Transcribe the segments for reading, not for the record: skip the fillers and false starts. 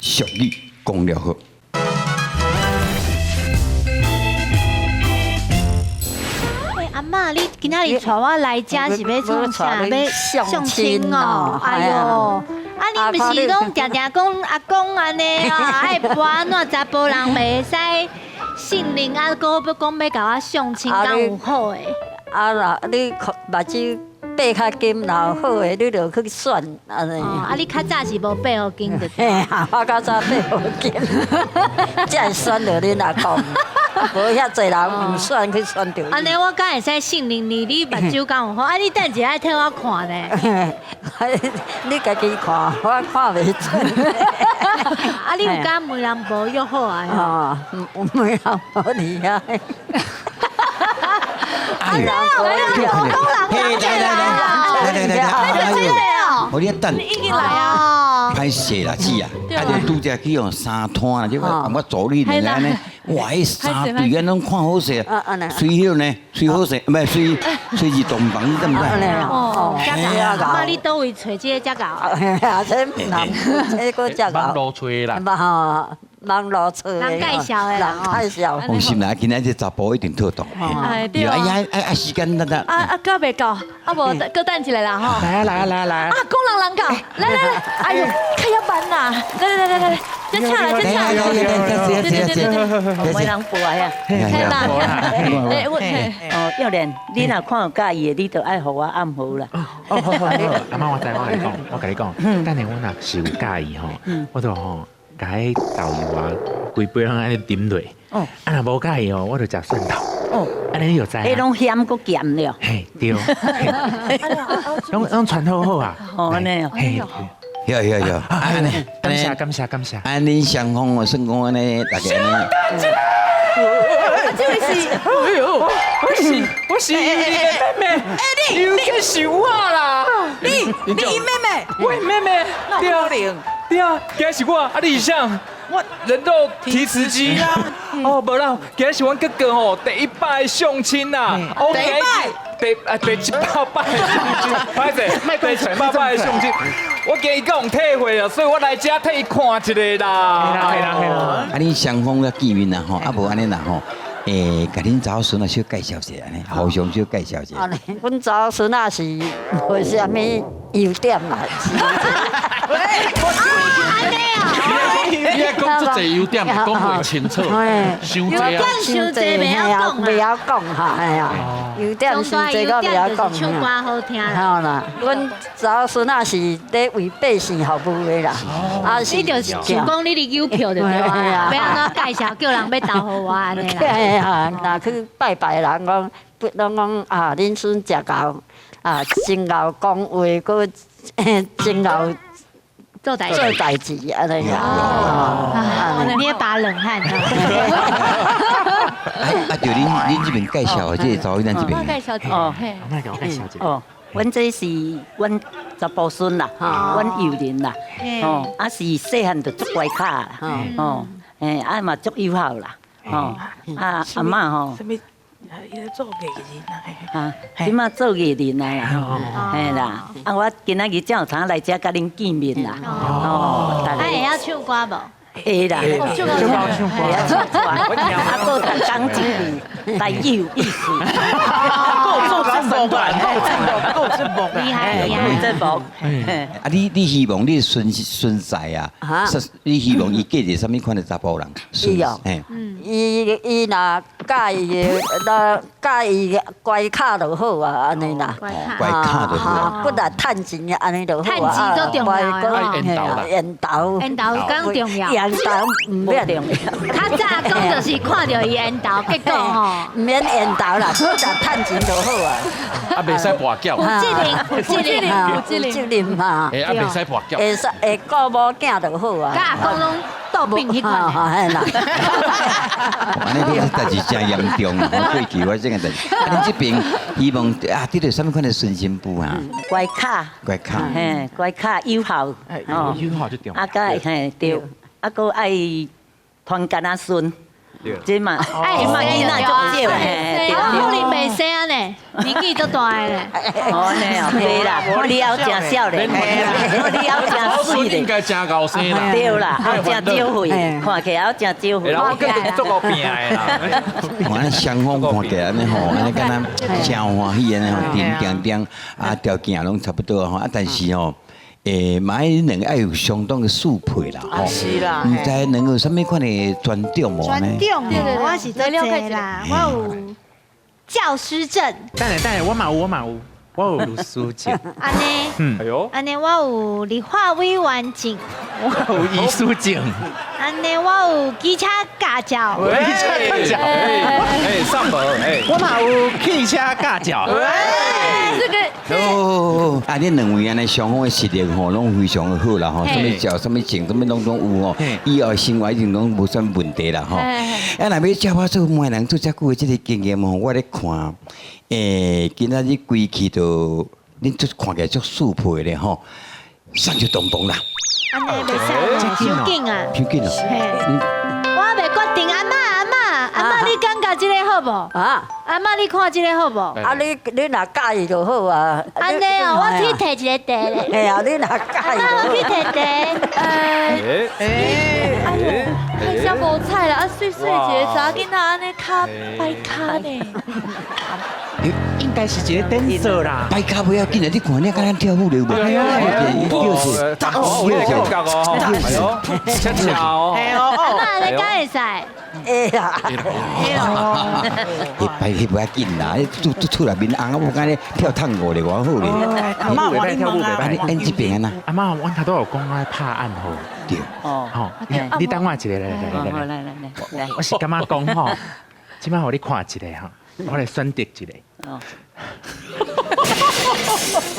俗语讲了好。阿嬷，你今仔日带我来家是要创啥？要相亲哦！哎呦，啊，你不是拢常常讲阿公安尼啊？爱无安怎查甫人袂使信任啊？哥要讲要甲我相亲，敢有好诶？啊啦，你目睭爬较金，然后好诶，你就去选安尼。啊，你较早是无爬好金的。嘿啊，我较早爬好金，才会选到你阿公。无遐侪人唔选去选到。安尼我敢会使信任你？你目睭敢有好？啊，你等一下替我看咧。你家己看，我看袂准。啊，你有敢媒人无约好啊？哦，媒人无你啊。哎呀，嘿，来，我你等。你已经来啊！歹势啦，姊啊，啊，就拄则去用三摊啦，就我助你两个呢，哇，迄三对安拢看好势，随后呢，随好势，唔系随住洞房，你知唔知？哦，遮搞，妈，你倒位找这个遮搞？啊，这这个遮搞。网络吹啦。网络吹。人介绍的啦，人介绍。放心啦，今仔这查甫一定特懂。哎，对啊。哎，时间得。到未到，啊无，搁等一下啦吼。来。啊，工人搞，来，哎呦，开要班啦，来，这下来，对，没人陪啊！开啦，哦，要然你若看有介意的，你就爱互我暗号啦。好，阿妈，我甲你讲，等下我若是有介意吼，我就吼，甲迄豆油啊，规杯通安尼点落。啊，若无介意吼，我就食蒜头。哦，安尼你就知。迄拢咸搁咸了。嘿，对。拢传好啊。哦，安尼哦。有，安尼，感谢。安尼相逢我算讲安尼，大家呢。这位是，哎呦，我是你的妹妹，你有个是我啦。你妹妹，喂，妹妹，对啊，今日是我，啊，你是啥？我人肉提词机啊。哦，无啦，今日是阮哥哥吼第1摆相亲啦。第1摆。第100摆的相亲，歹势，第100摆的相亲，我今日讲体会啊，所以我来这替伊看一下啦。嘿啦。啊，你相逢要见面啦吼，啊无安尼啦吼，甲恁查某孙啊小介绍一下安尼，互相小介绍一下。安尼，阮查某孙仔是无啥物优点啦。你讲出这优点，讲袂清楚，伤济啊。伤济袂晓讲哈，哎呀，优点伤济个袂晓讲。唱歌好听啦。好啦，阮查某孙仔是咧为百姓服务的啦，啊是。你就是想讲你的邮票就对啊，要安怎介绍叫人要投互我安尼啦。嘿啊，若去拜拜人讲，拢讲啊，恁孙食到啊，真贤讲话，搁真贤。做代志安尼啊，捏把冷汗。就恁这边介绍，这查某咱这边。我介绍者，嘿，我介绍者。哦，阮这是阮查甫孙啦，阮友人啦，哦，啊是细汉就足乖巧啦，哦，啊嘛足友好啦，哦，啊阿嬷吼。做艺人啊，即马做艺人啊，嘿啦，啊我今仔日正有通来遮甲恁见面啦，哦，啊会晓唱歌无？会啦，唱歌，啊，搁逐工一来有意思，够做节目啊，够节目，厉害，节目。啊，你希望你孙仔啊，你希望伊嫁一个什么款的查甫人？伊哦，伊若介意乖巧就好啊，安尼啦，乖巧就好，不然趁钱安尼就好啊。趁钱最重要，缘投更重要，缘投唔免重要。较早讲就是看到伊缘投，结果吼，唔免缘投啦，不然趁钱就好啊。啊，袂使跋筊。有责任嘛。啊，袂使跋筊。会顾某囝就好啊。甲阿公拢倒病迄款。嘿啦。安尼这代志真严重啊！过去我这个代志，恁这边希望啊，得到什么款的孙媳妇啊？乖巧，嘿，乖巧友好，哦，友好就对。啊，个嘿对，啊个爱团干啊孙，即嘛，爱即嘛囡仔足少，嘿，啊，可能袂生呢。年纪都大的咧。哦，呢哦，对啦，我你要真少年，你要真水咧，应该真高生啦。对啦，要真少岁，看起来要真少岁。我跟做个病的啦。我双方看起来安尼吼，安尼敢若真欢喜安尼吼，点点点啊，条件拢差不多吼，啊，但是吼。买两个要有相当的素配啦，吼，是啦，唔知能够什么款的专长无呢？专长哦，我是做这啦，我有教师证。等下，我嘛有，我有律师证，安尼，哎呦，安尼我有理化委员证。我有艺术证，安尼我有机车驾照。上门，我嘛有汽车驾照，这个哦，啊，恁两位安尼双方的实力吼，拢非常的好啦吼，什么教、什么证、什么拢有吼，以后生活一定拢无啥问题啦吼。啊，若要叫我做媒人做遮久的这个经验吼，我咧看，今仔日规气都恁做看起来足速配的吼，上就东东啦，安尼袂使，伤紧啊！伤紧啊！我还袂决定，阿嬷，你感觉这个好无？啊，阿嬷，你看这个好无？啊你若介意就好啊。安尼哦，我去摕一个茶咧。哎呀，你若介意，我去摕茶。哎呦，像无菜啦，啊碎一个查囡仔安尼卡摆卡呢。应该是一个dancer啦。摆卡不要紧啊！你看你敢咱跳舞了无？对啊，就是大我有感觉哦，哎呦，恰恰哦，阿嬷，你敢会使？哎呀，迄不要紧啦，厝内面红，我讲你跳探戈咧，偌好咧。阿妈我跳舞袂歹，按这边啊？阿妈，阮头都有讲爱拍案吼，对。哦，吼，你等我一个来，我是感觉讲吼，即摆互你看一个吼，我来选择一个。哦，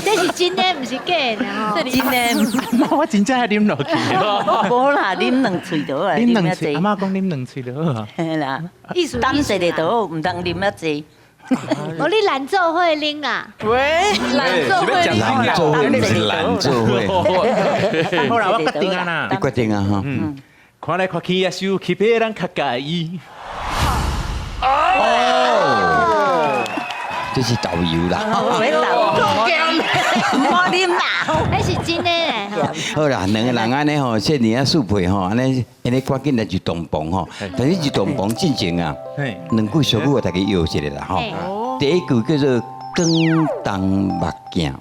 这是真的，不是假的吼。真的，我真正爱啉落去。无啦，啉两喙就好啊，啉两喙，阿妈讲啉两喙就好啊。嘿啦，意思等一个就好，唔通啉遐济。哦，你兰奏会啉啊？喂，蓝色会蓝做会不是蓝做会，好啦，我决定啊啦你。决定啊哈。看来看去也是有去别人较介意。哦，这是导游啦。袂倒，唔好啉啦。那是真的嘞。好啦，两个人安尼吼，这年啊速配吼，安尼赶紧来就动房吼。但是就动房进前啊，两句俗语大家摇一下啦吼。第一句叫做光东目镜，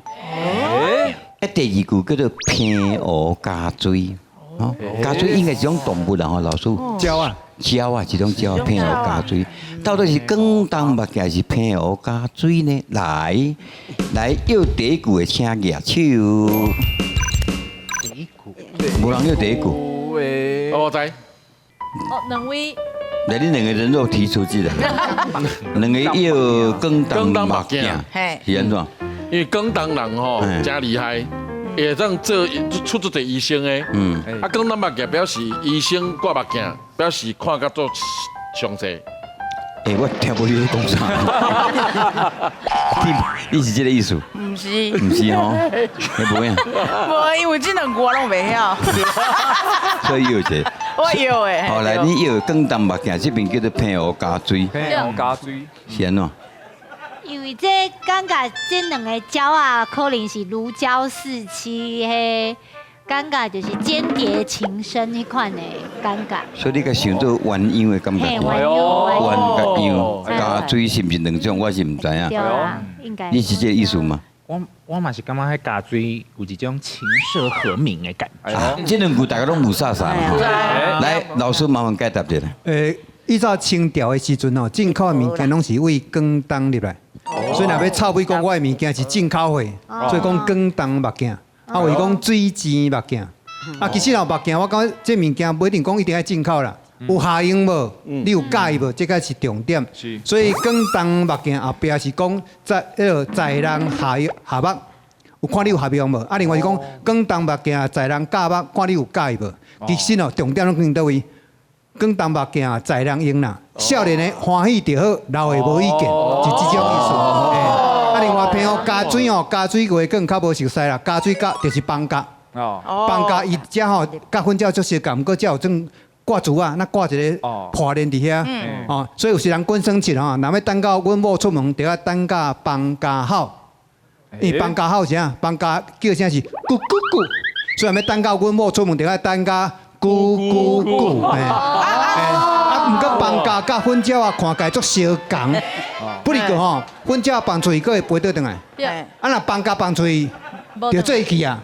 第二句叫做平湖加水。哦，加水应该是种动物啦吼，老师。鸟啊，鸟啊，一种鸟，平湖加水。到底是光东目镜还是平湖加水呢？来，要第一句的请举手。无人要第一句。我知。哦，两位来，你两个人肉提出去了。两个要光东目镜，是安怎？因为广东人吼真厉害，会当做出一个医生的。啊，广东目镜表示医生挂目镜，表示看甲做详细。我听不你讲啥。你是这个意思？不是，不是吼，你不会啊？无，因为这两句我拢袂晓。所以有一个。我有诶。后来你要光东目镜，这边叫做平湖加水。平湖加水，是安怎？因为这感觉这两个鸟啊，可能是如胶似漆，嘿，感觉就是间谍情深迄款的感觉。所以你个想做鸳鸯的感觉。嘿，鸳鸯加水是不是两种？我是唔知影。对啊，应该。你是这个意思吗？我嘛是感觉迄加水有一种情色和鸣的感觉。这两句大家拢有啥啥嘛？来，老师麻烦解答一下。依照清朝的时阵哦，进口的物件拢是为广东入来，所以若要臭尾讲我的物件是进口货，所以讲广东目镜，啊为讲水晶目镜。啊，其实若目镜，我感觉这物件不一定讲一定要进口啦，有效用无？你有介意无？这个是重点。所以广东目镜后壁是讲在人下目，有看你有合用无？啊，另外是讲广东目镜在人下目，看你有介意无？其实哦，重点拢在倒位。广东目镜在人用啦，少年的欢喜就好，老的无意见，是这种意思。啊，另外平湖加水哦，加水话更较无熟悉啦，加水加就是放假。放假伊遮吼甲粉鸟足相共，毋过遮有种挂珠啊，那挂一个破链伫遐，哦，所以有时人滚生气吼，若要等到阮某出门，就要等到放假好，因为放假好啥？放假叫声是咕咕咕，所以要等到阮某出门，就要等到咕咕咕，毋过放假甲粉鸟啊，看起来足相共，不离个吼，粉鸟放出去，佫会飞倒转来，啊，若放假放出去，就做去啊，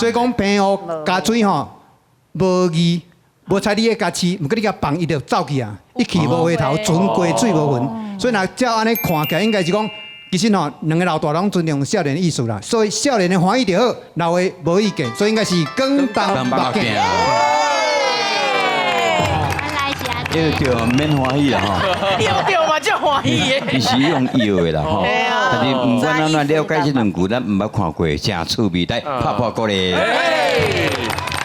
所以讲平湖加水吼，无义。无采你个家饲，毋过你甲放伊就走去啊！一去无回头，船过水无痕。所以若照安尼看起来，应该是讲，其实吼，两个老大拢尊重少年的意思啦。所以少年的欢喜就好，老的无意见，所以应该是广东目镜。这个就免欢喜啦吼。对嘛，就欢喜的。伊是用摇的啦吼，但是毋管咱了解这两句，咱毋捌看过，真趣味，来拍拍鼓励。